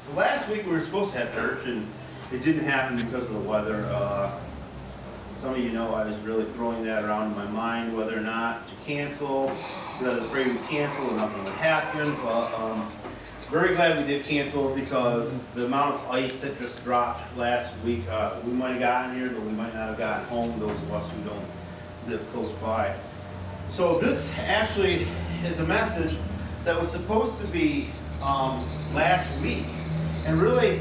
So last week we were supposed to have church, and it didn't happen because of the weather. Some of you know I was really throwing that around in my mind, whether or not to cancel, because I was afraid we'd cancel and nothing would happen. But very glad we did cancel, because the amount of ice that just dropped last week, we might have gotten here, but we might not have gotten home, those of us who don't live close by. So this actually is a message that was supposed to be last week. And really,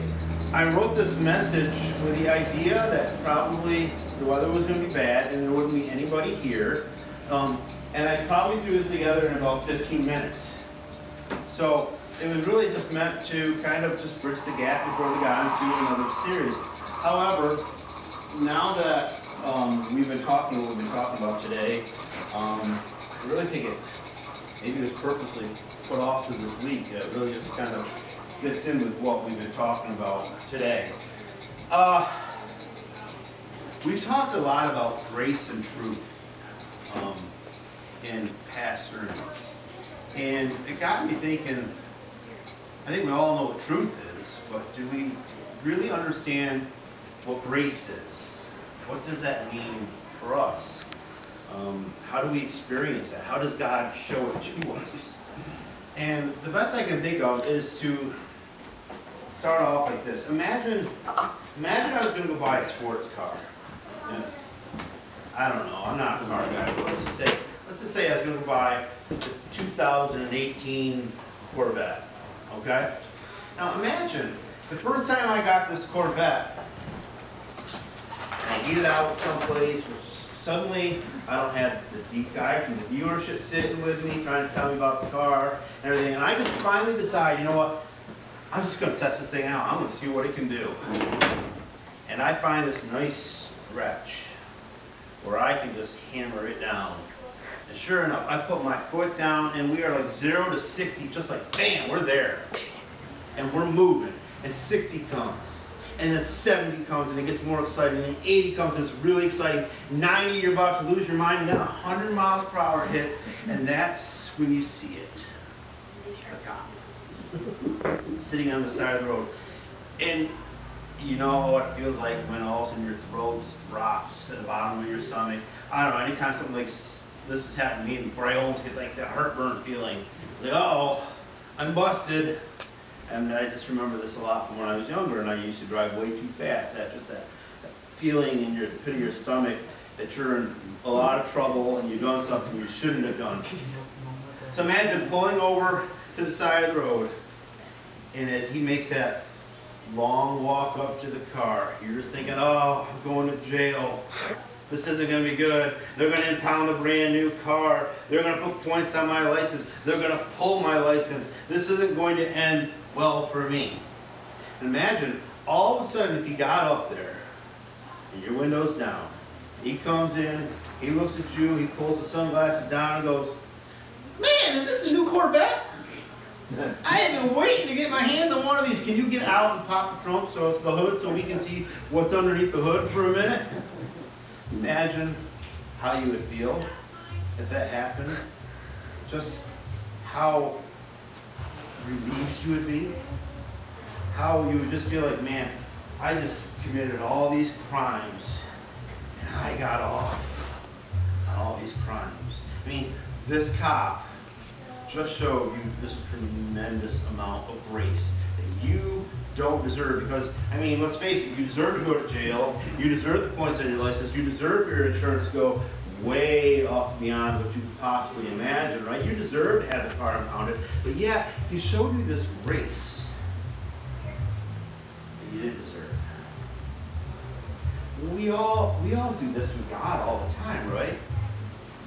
I wrote this message with the idea that probably the weather was going to be bad and there wouldn't be anybody here. And I probably threw this together in about 15 minutes. So it was really just meant to kind of just bridge the gap before we got into another series. However, now that we've been talking what we've been talking about today, I really think it maybe was purposely put off to this week. It really just kind of fits in with what we've been talking about today. We've talked a lot about grace and truth in past sermons. And it got me thinking, I think we all know what truth is, but do we really understand what grace is? What does that mean for us? How do we experience that? How does God show it to us? And the best I can think of is to start off like this. Imagine I was going to go buy a sports car. And I don't know, I'm not a car guy, but let's just say I was going to buy the 2018 Corvette, okay? Now imagine, the first time I got this Corvette, I get it out someplace, suddenly I don't have the deep guy from the dealership sitting with me trying to tell me about the car and everything, and I just finally decide, you know what, I'm just going to test this thing out. I'm going to see what it can do. And I find this nice stretch where I can just hammer it down. And sure enough, I put my foot down and we are like 0 to 60, just like bam, we're there. And we're moving. And 60 comes. And then 70 comes and it gets more exciting. And then 80 comes and it's really exciting. 90, you're about to lose your mind. And then 100 miles per hour hits. And that's when you see it. A cop. Sitting on the side of the road. And you know what it feels like when all of a sudden your throat drops to the bottom of your stomach. I don't know, anytime something like this has happened to me before, I almost get like that heartburn feeling. Like, uh-oh, I'm busted. And I just remember this a lot from when I was younger and I used to drive way too fast. That feeling in your pit of your stomach that you're in a lot of trouble and you've done something you shouldn't have done. So imagine pulling over to the side of the road, and as he makes that long walk up to the car, you're just thinking, oh, I'm going to jail. This isn't going to be good. They're going to impound a brand new car. They're going to put points on my license. They're going to pull my license. This isn't going to end well for me. Imagine all of a sudden if you got up there and your window's down, he comes in, he looks at you, he pulls the sunglasses down and goes, man, is this the new Corvette? I have been waiting to get my hands on one of these. Can you get out and pop the trunk so it's the hood so we can see what's underneath the hood for a minute? Imagine how you would feel if that happened. Just how relieved you would be. How you would just feel like, man, I just committed all these crimes and I got off on all these crimes. I mean, this cop just showed you this tremendous amount of grace that you don't deserve, because, I mean, let's face it, you deserve to go to jail, you deserve the points on your license, you deserve for your insurance to go way up beyond what you could possibly imagine, right? You deserve to have the car impounded, but yeah, he showed you this grace that you didn't deserve. We all do this with God all the time, right?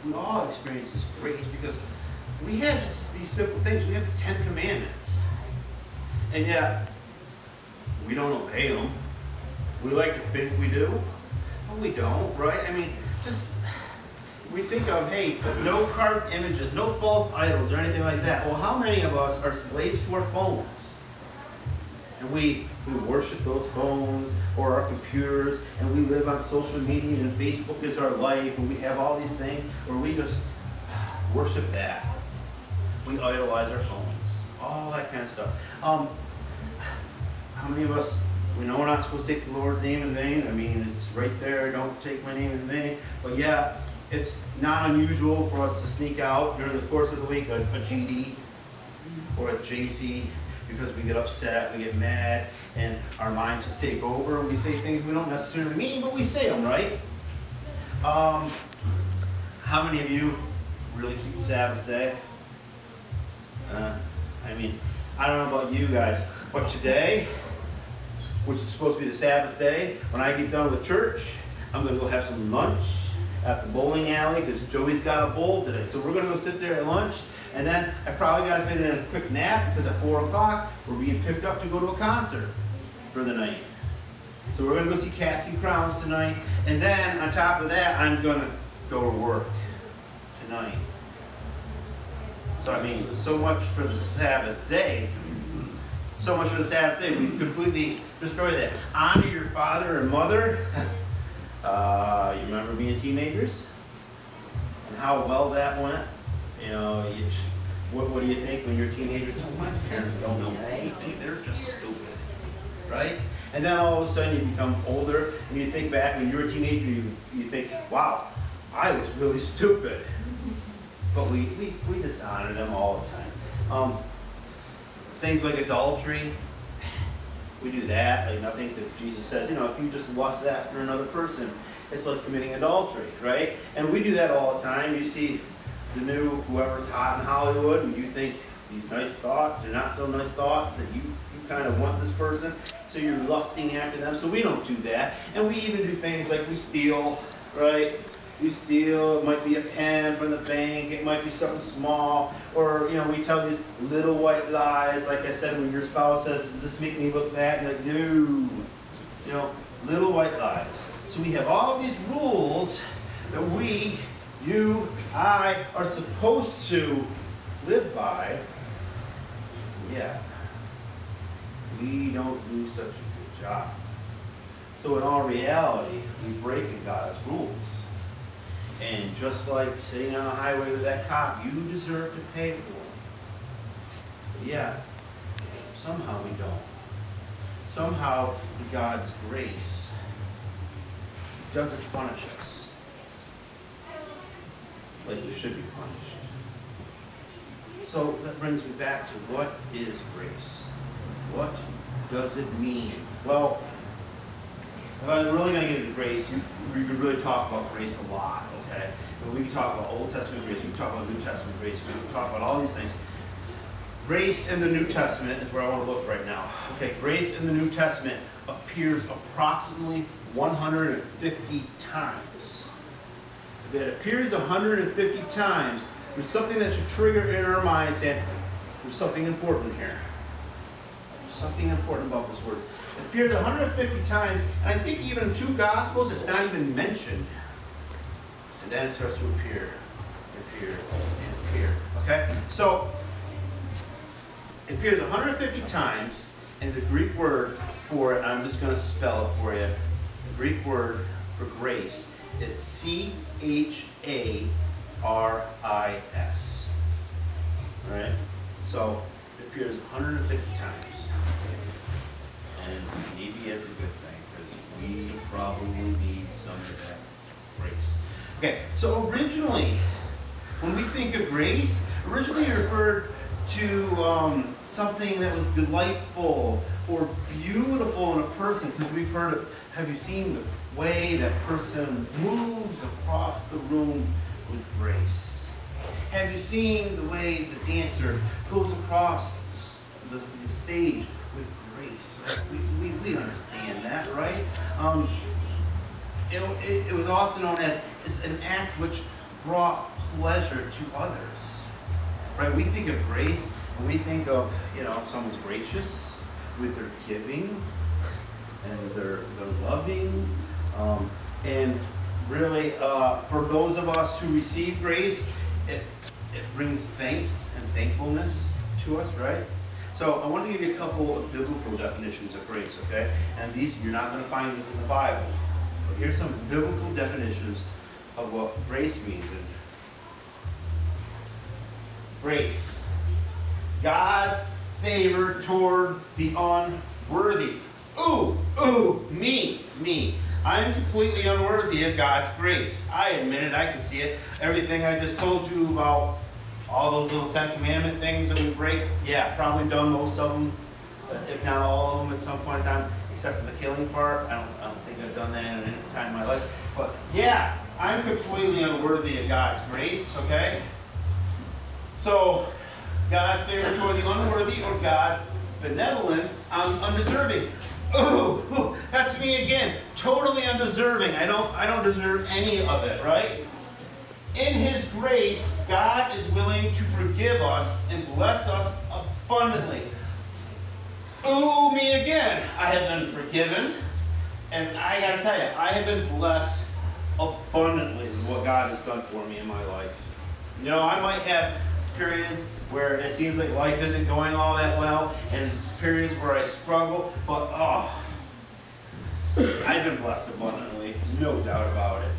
We all experience this grace because we have these simple things. We have the 10 Commandments. And yet, we don't obey them. We like to think we do, but we don't, right? I mean, just, we think of, hey, no carved images, no false idols or anything like that. Well, how many of us are slaves to our phones? And we worship those phones or our computers, and we live on social media, and Facebook is our life, and we have all these things where we just worship that. We idolize our phones, all that kind of stuff. how many of us, we know we're not supposed to take the Lord's name in vain? I mean, it's right there, don't take my name in vain. But yeah, it's not unusual for us to sneak out during the course of the week a GD or a JC because we get upset, we get mad, and our minds just take over and we say things we don't necessarily mean, but we say them, right? How many of you really keep the Sabbath day? I mean, I don't know about you guys, but today, which is supposed to be the Sabbath day, when I get done with church, I'm going to go have some lunch at the bowling alley because Joey's got a bowl today. So we're going to go sit there at lunch, and then I probably got to fit in a quick nap because at 4 o'clock, we're being picked up to go to a concert for the night. So we're going to go see Casting Crowns tonight, and then on top of that, I'm going to go to work tonight. So I mean, so much for the Sabbath day. So much for the Sabbath day. We've completely destroyed that. Honor your father and mother. You remember being teenagers? And how well that went? You know, what do you think when you're teenagers? Oh, my parents don't know anything. They're just stupid. Right? And then all of a sudden you become older and you think back when you were a teenager, you think, wow, I was really stupid. But we dishonor them all the time. Things like adultery, we do that, like nothing, because Jesus says, you know, if you just lust after another person, it's like committing adultery, right? And we do that all the time. You see the new, whoever's hot in Hollywood, and you think these nice thoughts, they're not so nice thoughts, that you kind of want this person, so you're lusting after them. So we don't do that. And we even do things like we steal, right? We steal, it might be a pen from the bank, it might be something small, or, you know, we tell these little white lies, like I said, when your spouse says, does this make me look fat? And like, no, you know, little white lies. So we have all these rules that we, you, I, are supposed to live by, yeah, we don't do such a good job. So in all reality, we break God's rules. And just like sitting on the highway with that cop, you deserve to pay for it. But yeah, somehow we don't. Somehow God's grace doesn't punish us like we should be punished. So that brings me back to what is grace? What does it mean? Well, if I was really going to get into grace, we could really talk about grace a lot, okay? But we can talk about Old Testament grace, we can talk about New Testament grace, we can talk about all these things. Grace in the New Testament is where I want to look right now. Okay, grace in the New Testament appears approximately 150 times. If it appears 150 times, there's something that should trigger in our minds that there's something important here. There's something important about this word. It appears 150 times, and I think even in 2 Gospels, it's not even mentioned. And then it starts to appear, and appear. Okay? So, it appears 150 times, and the Greek word for it, I'm just going to spell it for you. The Greek word for grace is C-H-A-R-I-S. All right? So, it appears 150 times. And maybe it's a good thing, because we probably need some of that grace. Okay, so originally, when we think of grace, originally it referred to something that was delightful or beautiful in a person, because we've heard of, have you seen the way that person moves across the room with grace? Have you seen the way the dancer goes across the stage with grace? Like we understand that, right? It was also known as an act which brought pleasure to others, right? We think of grace when we think of, you know, someone's gracious with their giving and their loving, and really for those of us who receive grace, it brings thanks and thankfulness to us, right? So I want to give you a couple of biblical definitions of grace, okay? And these, you're not going to find this in the Bible. But here's some biblical definitions of what grace means. Grace. God's favor toward the Worthy. Ooh, me. I'm completely unworthy of God's grace. I admit it, I can see it. Everything I just told you about, all those little 10 commandment things that we break, yeah, probably done most of them, if not all of them at some point in time, except for the killing part. I don't think I've done that at any time in my life. But yeah, I'm completely unworthy of God's grace, okay? So, God's favor toward the unworthy or God's benevolence, I'm undeserving. Ooh, that's me again. Totally undeserving. I don't deserve any of it, right? In His grace, God is willing to forgive us and bless us abundantly. Ooh, me again. I have been forgiven, and I gotta tell you, I have been blessed abundantly with what God has done for me in my life. You know, I might have periods where it seems like life isn't going all that well, and periods where I struggle, but I've been blessed abundantly, no doubt about it.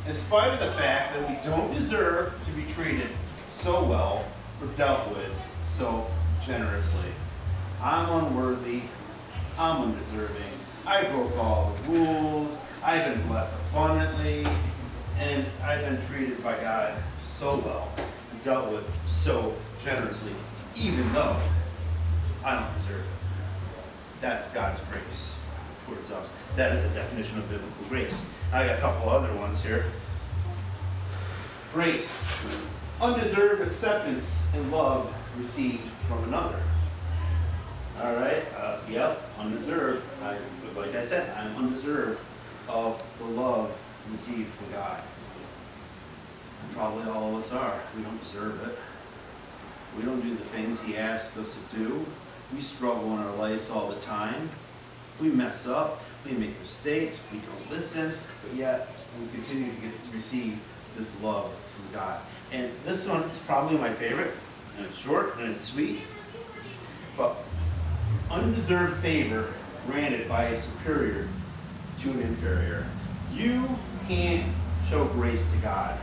In spite of the fact that we don't deserve to be treated so well or dealt with so generously. I'm unworthy, I'm undeserving, I broke all the rules, I've been blessed abundantly, and I've been treated by God so well, and dealt with so generously, even though I don't deserve it. That's God's grace towards us. That is a definition of biblical grace. I got a couple other ones here. Grace, undeserved acceptance and love received from another. All right, yep, undeserved. Like I said, I'm undeserved of the love received from God. And probably all of us are. We don't deserve it. We don't do the things He asked us to do. We struggle in our lives all the time. We mess up. We make mistakes. We don't listen. But yet, we continue to receive this love from God. And this one is probably my favorite. And it's short and it's sweet. But undeserved favor granted by a superior to an inferior. You can't show grace to God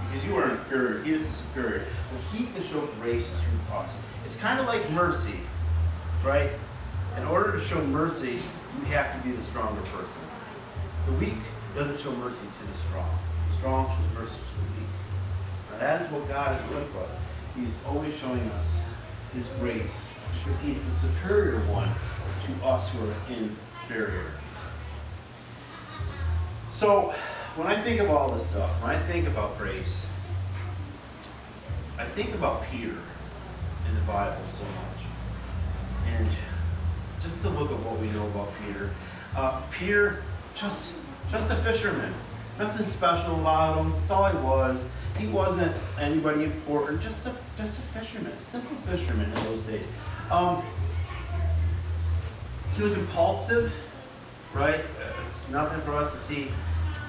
because you are inferior. He is a superior. But He can show grace to us. It's kind of like mercy, right? In order to show mercy, you have to be the stronger person. The weak doesn't show mercy to the strong. The strong shows mercy to the weak. Now that is what God is doing for us. He's always showing us His grace because He's the superior one to us who are inferior. So, when I think of all this stuff, when I think about grace, I think about Peter in the Bible so much. And just to look at what we know about Peter. Peter, just a fisherman. Nothing special about him. That's all he was. He wasn't anybody important. Just a fisherman, a simple fisherman in those days. He was impulsive, right? It's nothing for us to see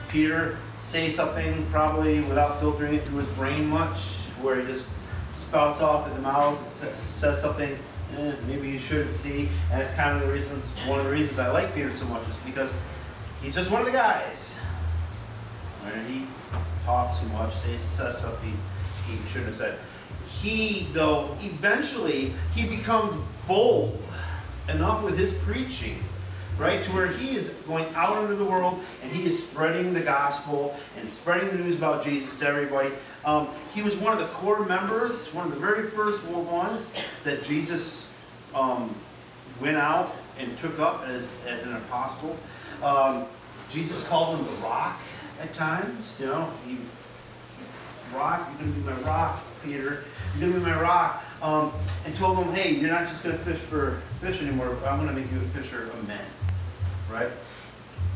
Peter say something probably without filtering it through his brain much, where he just spouts off at the mouth and says something maybe you shouldn't see. And it's kind of one of the reasons I like Peter so much is because he's just one of the guys. Right? He talks too much, says stuff he shouldn't have said. He, though, eventually, he becomes bold enough with his preaching, right, to where he is going out into the world and he is spreading the gospel and spreading the news about Jesus to everybody. He was one of the core members, one of the very first ones that Jesus went out and took up as an apostle. Jesus called him the Rock at times, you know. Rock, you're going to be my rock, Peter. You're going to be my rock. And told him, hey, you're not just going to fish for fish anymore. I'm going to make you a fisher of men. Right?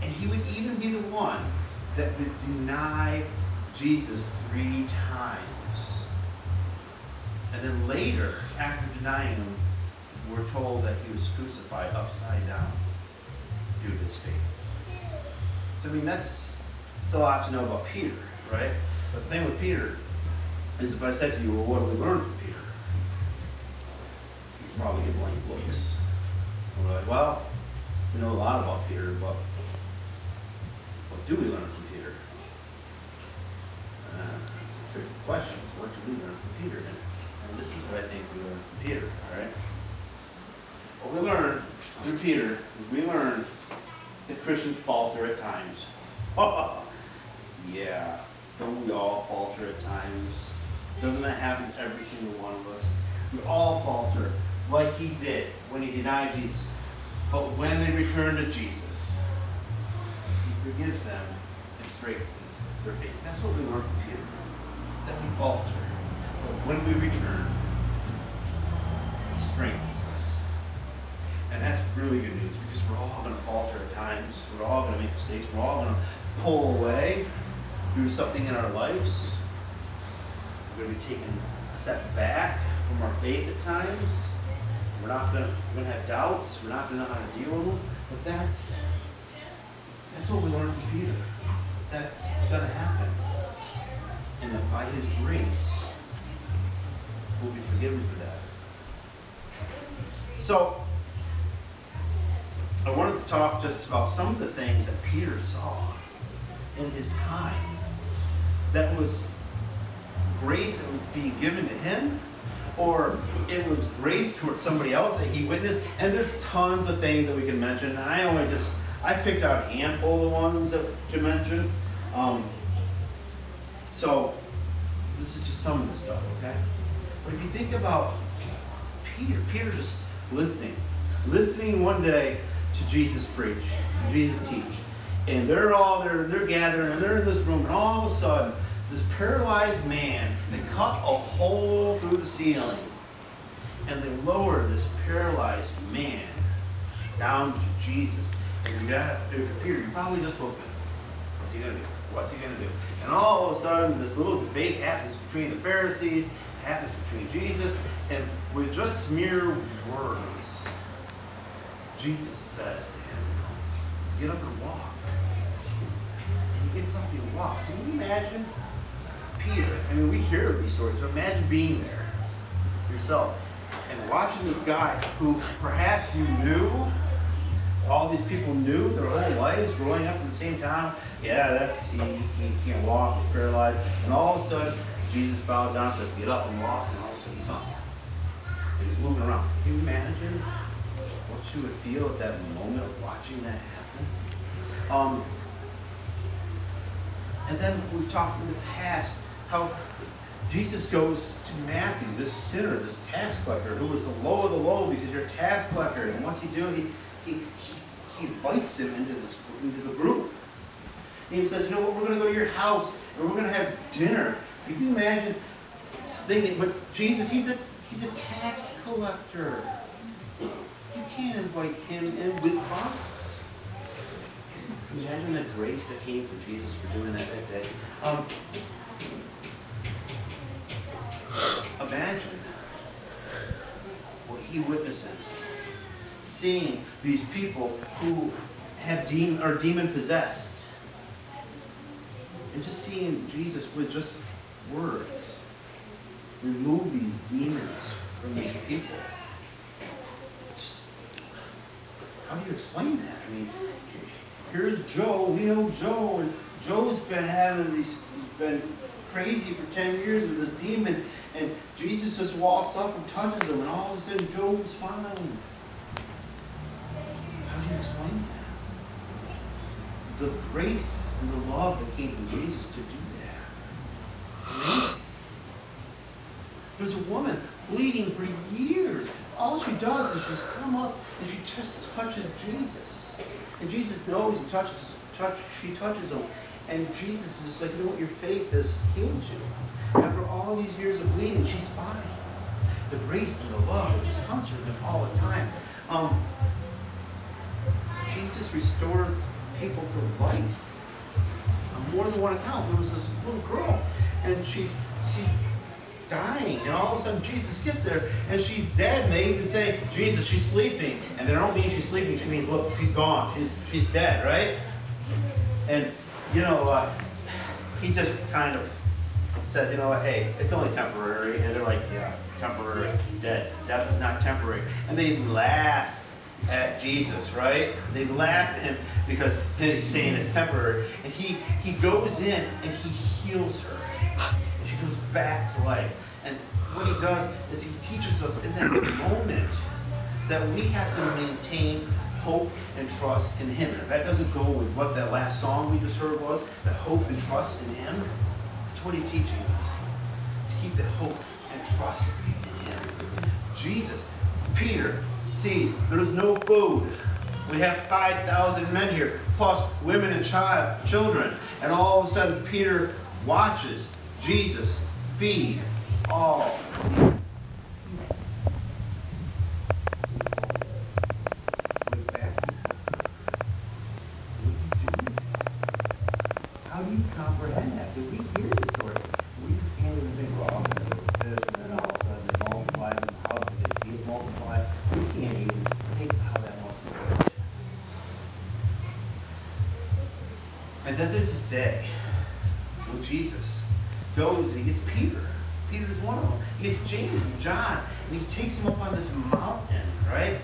And he would even be the one that would deny Jesus 3 times. And then later, after denying him, we're told that he was crucified upside down due to his faith. So, I mean, that's a lot to know about Peter, right? But the thing with Peter is if I said to you, well, what do we learn from Peter? You'd probably get blank looks. And we're like, well, we know a lot about Peter, but what do we learn from Peter? It's a tricky question. So what do we learn from Peter? And this is what I think we learn from Peter, all right? What we learn through Peter, we learn that Christians falter at times. Yeah, don't we all falter at times? Doesn't that happen to every single one of us? We all falter, like he did when he denied Jesus. But when they return to Jesus, he forgives them and straightens their faith. That's what we learn from Peter, that we falter. But when we return, he strengthens us. And that's really good news, because we're all going to falter at times. We're all going to make mistakes. We're all going to pull away, do something in our lives. We're going to be taking a step back from our faith at times. We're going to have doubts. We're not going to know how to deal with them. But that's what we learned from Peter. That's going to happen. And that by his grace, we'll be forgiven for that. So, I wanted to talk just about some of the things that Peter saw in his time. That was grace that was being given to him, or it was grace towards somebody else that he witnessed. And there's tons of things that we can mention. And I picked out a handful of ones to mention. So this is just some of the stuff, okay? But if you think about Peter just listening one day to Jesus preach, Jesus teach. And they're gathering, and they're in this room, and all of a sudden, this paralyzed man, they cut a hole through the ceiling, and they lower this paralyzed man down to Jesus. And Peter, you probably just woke up. What's he going to do? What's he going to do? And all of a sudden, this little debate happens between the Pharisees, happens between Jesus, and with just mere words, Jesus says to him, get up and walk. And he gets up and walks. Can you imagine Peter? I mean, we hear these stories, but imagine being there yourself and watching this guy who perhaps you knew, all these people knew their whole lives growing up in the same town. Yeah, he can't walk, he's paralyzed. And all of a sudden, Jesus bows down and says, get up and walk. And all of a sudden, he's up. And he's moving around. Can you imagine what you would feel at that moment watching that happen? And then we've talked in the past how Jesus goes to Matthew, this sinner, this tax collector, who was the low of the low because you're a tax collector. And what's he do? He invites him into the group. And he says, you know what, we're going to go to your house and we're going to have dinner. Can you imagine thinking, but Jesus, he's a tax collector. You can't invite him in with us. Imagine the grace that came from Jesus for doing that day. Imagine what he witnesses, seeing these people who are demon possessed, and just seeing Jesus with just words remove these demons from these people. How do you explain that? I mean, here's Joe. We know Joe, and Joe's he's been crazy for 10 years with this demon, and Jesus just walks up and touches him, and all of a sudden Joe's fine. How do you explain that? The grace and the love that came from Jesus to do that. It's amazing. There's a woman bleeding for years. All she does is she's come up and she just touches Jesus. And Jesus knows she touches him. And Jesus is just like, you know what, your faith has healed you. After all these years of bleeding, she's fine. The grace and the love that just comes from him all the time. Jesus restores people to life. On more than one account, there was this little girl, and she's dying, and all of a sudden Jesus gets there, and she's dead, and they even say, Jesus, she's sleeping. And they don't mean she's sleeping, she means, look, she's gone, she's dead, right? And, you know, he just kind of says, you know what, hey, it's only temporary. And they're like, yeah, temporary, dead. Death is not temporary. And they laugh at Jesus, right? They laugh at him because he's saying it's temporary. And he goes in and he heals her. And she goes back to life. And what he does is he teaches us in that moment that we have to maintain hope and trust in Him. And if that doesn't go with what that last song we just heard was, that hope and trust in Him, that's what He's teaching us. To keep that hope and trust in Him. Jesus, Peter, see, there's no food. We have 5,000 men here, plus women and children. And all of a sudden, Peter watches Jesus feed all. How do you comprehend that? Did we hear the story? We just can't even think, well, there was fish, and then all of a sudden they multiplied, and how did they see it multiply? We can't even think how that multiplied. And then there's this day when Jesus goes and he gets Peter. Peter's one of them. He gets James and John, and he takes them up on this mountain, right?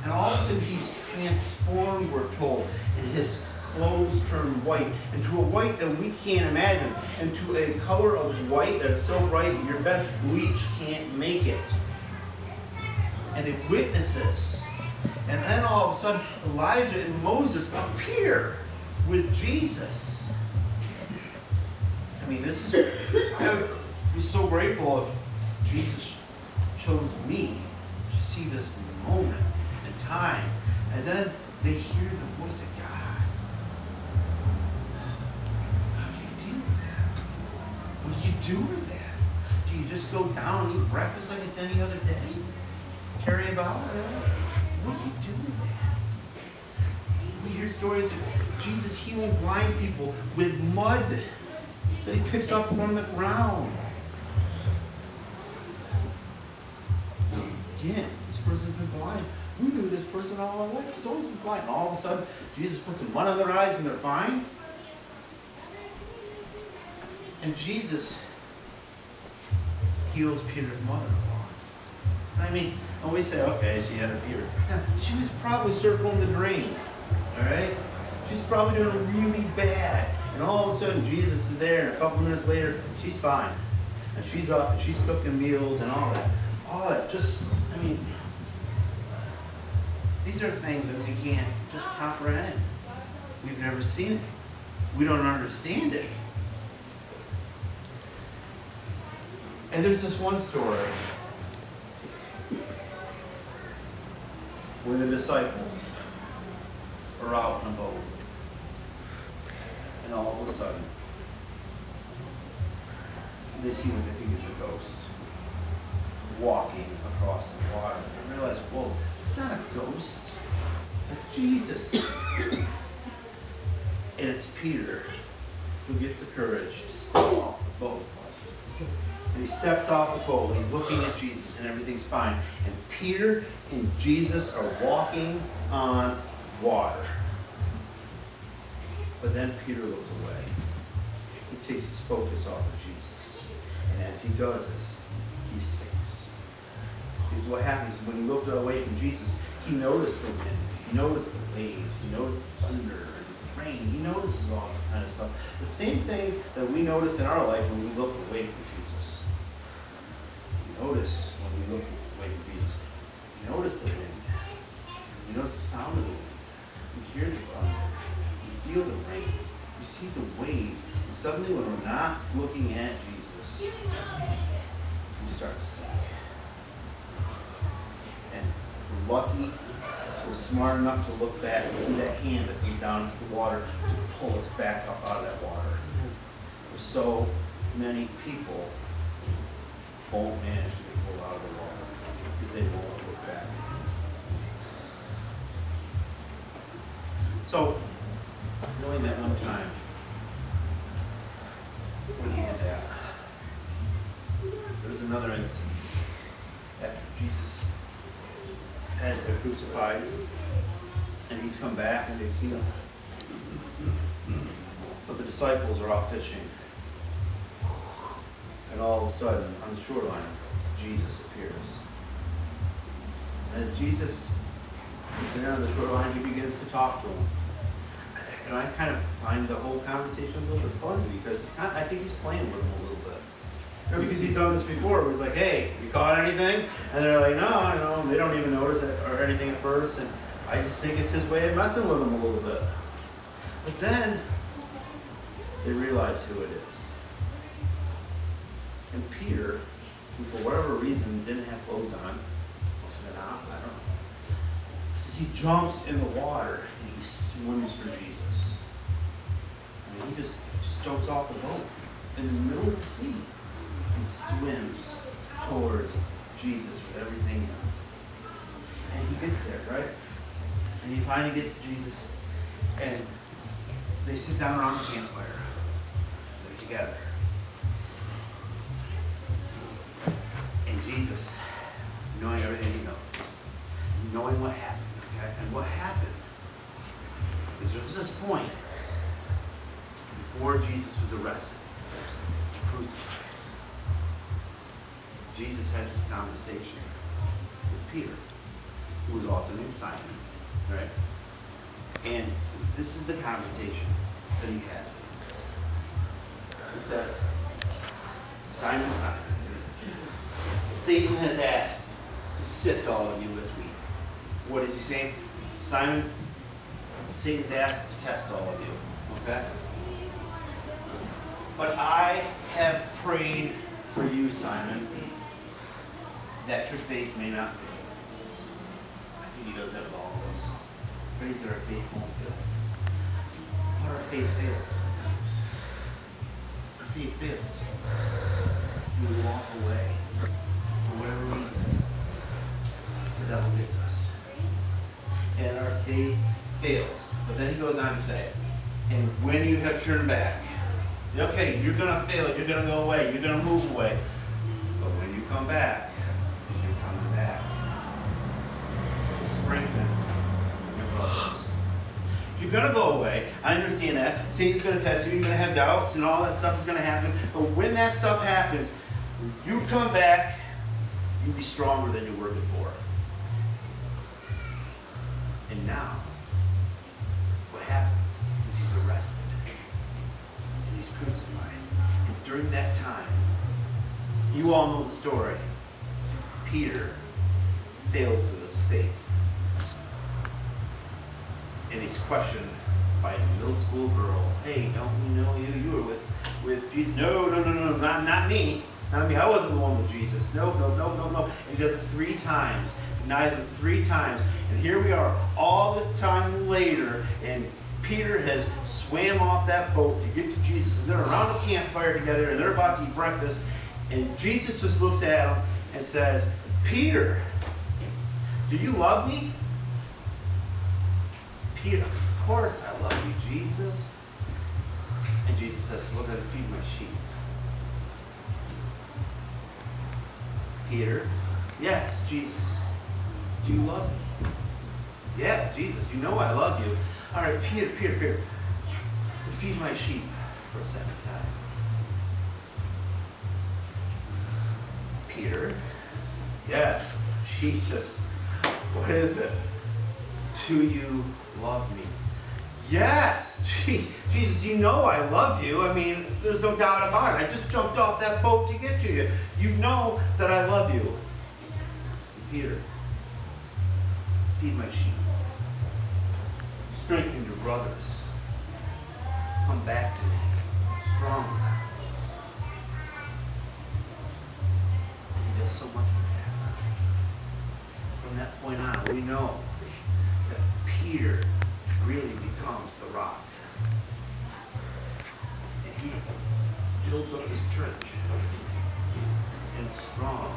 And all of a sudden he's transformed, we're told, and his clothes turn white, into a white that we can't imagine, into a color of white that is so bright your best bleach can't make it. And it witnesses. And then all of a sudden Elijah and Moses appear with Jesus. I mean, this is, I would be so grateful if Jesus chose me to see this moment in time. And then they hear the voice of God. How do you deal with that? What do you do with that? Do you just go down and eat breakfast like it's any other day? Carry about? What do you do with that? We hear stories of Jesus healing blind people with mud that he picks up from the ground. Again, this person's been blind. We knew this person all our life. He's always been blind. And all of a sudden, Jesus puts some mud on their eyes and they're fine. And Jesus heals Peter's mother-in-law. I mean, when we say, okay, she had a fever. Yeah, she was probably circling the drain. All right? She's probably doing really bad. And all of a sudden, Jesus is there, and a couple minutes later, she's fine. And she's up, and she's cooking meals and all that. All that, just, I mean, these are things that we can't just comprehend. We've never seen it. We don't understand it. And there's this one story where the disciples are out in a boat. And all of a sudden, they see what they think is a ghost walking across the water. They realize, whoa, it's not a ghost. It's Jesus. And it's Peter who gets the courage to step off the boat. And he steps off the boat. He's looking at Jesus and everything's fine. And Peter and Jesus are walking on water. But then Peter looks away. He takes his focus off of Jesus. And as he does this, he sinks. Because what happens is when he looked away from Jesus, he noticed the wind. He noticed the waves. He noticed the thunder and the rain. He notices all this kind of stuff. The same things that we notice in our life when we look away from Jesus. We notice when we look away from Jesus. We notice the wind. We notice the sound of the wind. We hear the thunder. We feel the rain. We see the waves. And suddenly when we're not looking at Jesus, we start to sink. And if we're lucky, we're smart enough to look back and see that hand that comes down into the water to pull us back up out of that water. So many people won't manage to get pulled out of the water because they won't look back. So, knowing that one time when he did that, there was another instance after Jesus has been crucified and he's come back and they've seen him. But the disciples are out fishing. And all of a sudden, on the shoreline, Jesus appears. And as Jesus is there on the shoreline, he begins to talk to them. And I kind of find the whole conversation a little bit funny because I think he's playing with them a little bit. Because he's done this before. It was like, hey, you caught anything? And they're like, no, they don't even notice it or anything at first. And I just think it's his way of messing with them a little bit. But then they realize who it is. And Peter, who for whatever reason didn't have clothes on, must have been out, I don't know. Says he jumps in the water and he swims for Jesus. I mean, he just jumps off the boat in the middle of the sea and swims towards Jesus with everything in him. And he gets there, right? And he finally gets to Jesus, and they sit down around the campfire. They're together. And Jesus, knowing everything he knows, knowing what happened, okay? And what happened is there's this point before Jesus was arrested, crucified. Jesus has this conversation with Peter, who was also named Simon, right? And this is the conversation that he has with him. He says, Simon, Simon, Satan has asked to sift all of you as wheat. What is he saying? Simon, Satan's asked to test all of you, okay? But I have prayed for you, Simon, that your faith may not fail. I think he does that with all of us. Prays that our faith won't fail. But our faith fails sometimes. Our faith fails. We walk away for whatever reason. The devil gets us. And our faith fails. But then he goes on to say, and when you have turned back, okay, you're going to fail, you're going to go away, you're going to move away. But when you come back, you're coming back. Strengthen your brothers. You're going to go away. I understand that. Satan's going to test you. You're going to have doubts and all that stuff is going to happen. But when that stuff happens, when you come back, you'll be stronger than you were before. And now, what happens is he's arrested. And he's crucified. And during that time, you all know the story. Peter fails with his faith. And he's questioned by a middle school girl. Hey, don't we know you? You were with Jesus. No, not me. Not me. I wasn't the one with Jesus. No. And he does it 3 times. Denies him 3 times. And here we are, all this time later, and Peter has swam off that boat to get to Jesus. And they're around the campfire together, and they're about to eat breakfast. And Jesus just looks at him and says, Peter, do you love me? Peter, of course I love you, Jesus. And Jesus says, well, then feed my sheep. Peter, yes, Jesus. Do you love me? Yeah, Jesus, you know I love you. All right, Peter, feed my sheep for a second time. Peter, yes, Jesus, what is it? Do you love me? Yes, Jesus, you know I love you. I mean, there's no doubt about it. I just jumped off that boat to get you. You know that I love you. Peter, feed my sheep. Strengthen your brothers. Come back to me, stronger. And he does so much for that. From that point on, we know that Peter really becomes the rock. And he builds up his church. And it's strong.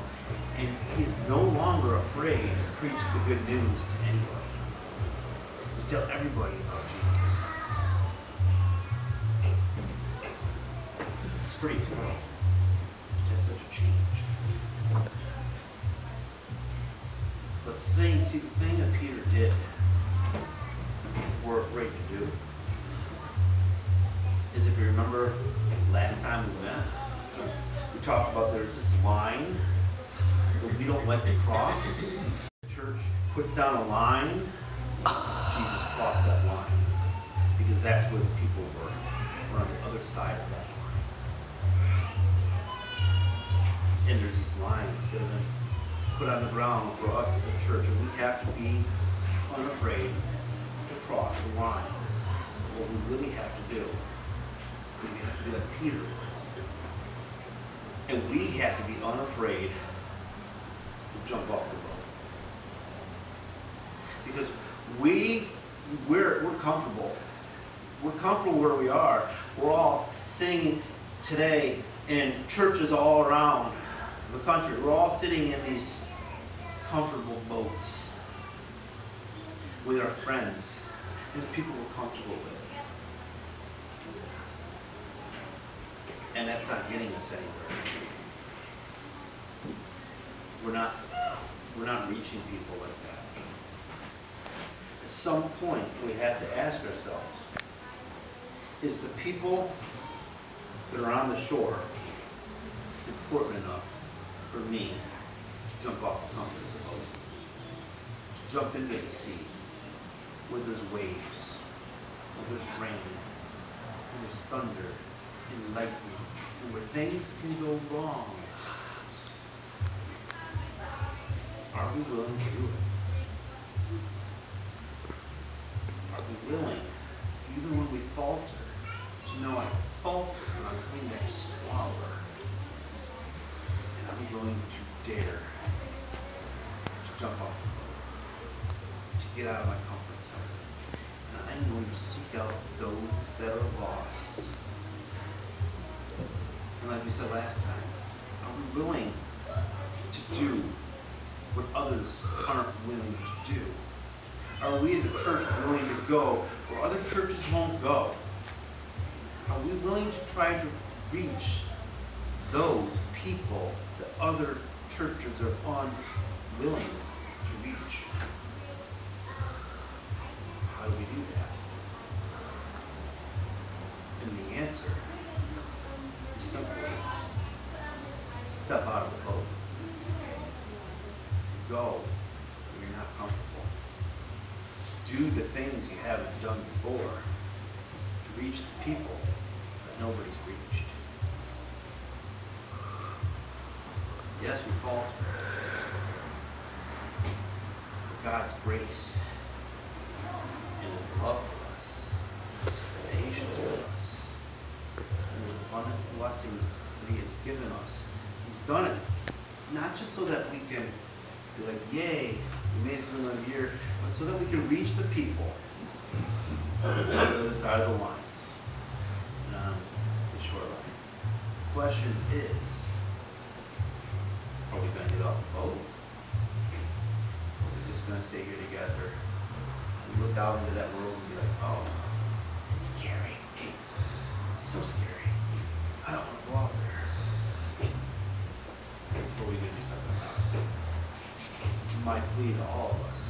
And he is no longer afraid to preach the good news to anybody. To tell everybody about Jesus. It's pretty cool to have such a change. But the thing that Peter did, we're afraid to do, is if you remember last time we went, we talked about there's this line that we don't like to cross. The church puts down a line, Jesus crossed that line, because that's where the people were on the other side of that line. And there's these lines that have been put on the ground for us as a church, and we have to be unafraid to cross the line. What we really have to do, we have to be like Peter was. And we have to be unafraid to jump off the boat. Because we're comfortable. We're comfortable where we are. We're all sitting today in churches all around the country. We're all sitting in these comfortable boats with our friends and the people we're comfortable with. And that's not getting us anywhere. We're not reaching people like that. At some point, we have to ask ourselves, is the people that are on the shore important enough for me to jump off the comfort of the boat, to jump into the sea where there's waves, where there's rain, where there's thunder and lightning, and where things can go wrong? Are we willing to do it? Are we willing, even when we falter, to know I falter and I'm going to swallow? And I'm willing to dare to jump off the boat, to get out of my comfort zone. And I'm going to seek out those that are lost. And like we said last time, are we willing to do what others aren't willing to do? Are we as a church willing to go where other churches won't go? Are we willing to try to reach those people that other churches are unwilling to reach? How do we do that? And the answer is simply step out of the boat. Go where you're not comfortable. Do the things you haven't done before to reach the people that nobody's reached. Yes, we falter. But God's grace and His love for us, His patience with us, and His abundant blessings that He has given us, He's done it not just so that we can be like, yay, we made it through another year, but so that we can reach the people on the other side of the lines and on the shoreline. The question is, are we going to get off the boat? Or are we just going to stay here together and look out into that world and be like, oh, it's scary. It's so scary. I don't want to go out there. Or are we going to do something about it? My plea to all of us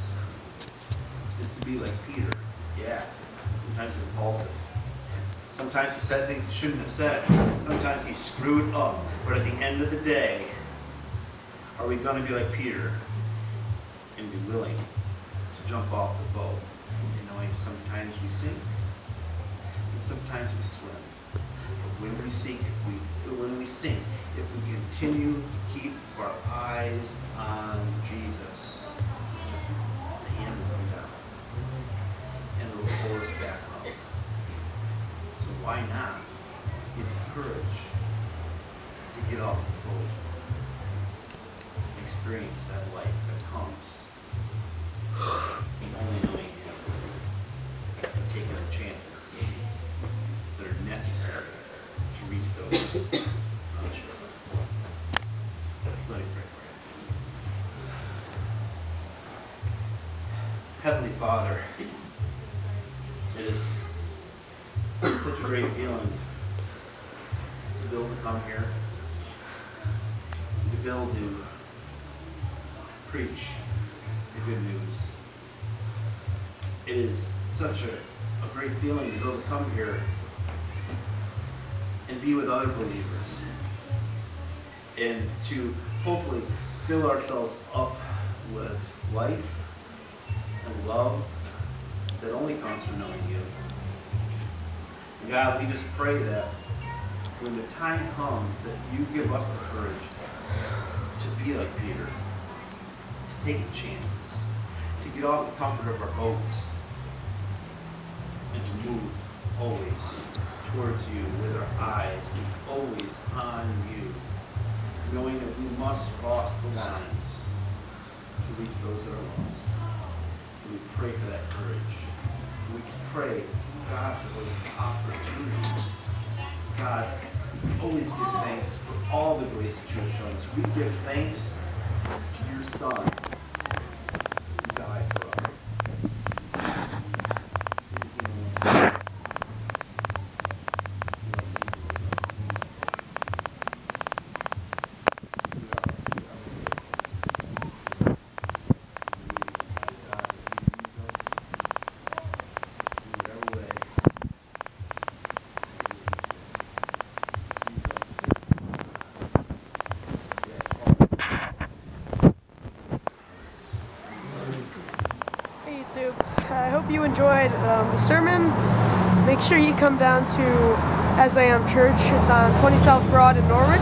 is to be like Peter. Yeah, sometimes he's impulsive. Sometimes he said things he shouldn't have said. Sometimes he screwed up. But at the end of the day, are we going to be like Peter and be willing to jump off the boat, and knowing sometimes we sink and sometimes we swim? But when we sink, if we continue to keep our eyes on Jesus, the hand will come down and it will pull us back up. So why not get the courage to get off the boat and experience that life that comes from only knowing Him and taking the chances that are necessary to reach those on the shore. Let me pray for you. Heavenly Father, it is such a great feeling to be able to come here, to be able to preach the good news. It is such a great feeling to be able to come here and be with other believers and to hopefully fill ourselves up with life and love that only comes from knowing You. God, we just pray that when the time comes that You give us the courage to be like Peter, to take chances, to get off the comfort of our boats, and to move always towards you with our eyes always on you, knowing that we must cross the lines to reach those that are lost. We pray for that courage. We pray, God, for those opportunities. God, we always give thanks for all the grace that you have shown us. We give thanks to your Son who died for us. I hope you enjoyed the sermon. Make sure you come down to As I Am Church. It's on 20 South Broad in Norwich.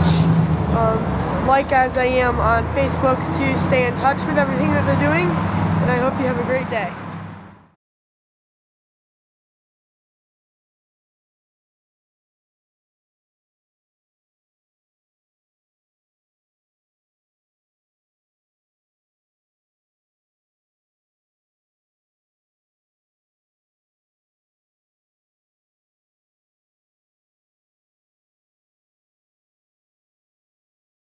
Like As I Am on Facebook to stay in touch with everything that they're doing. And I hope you have a great day.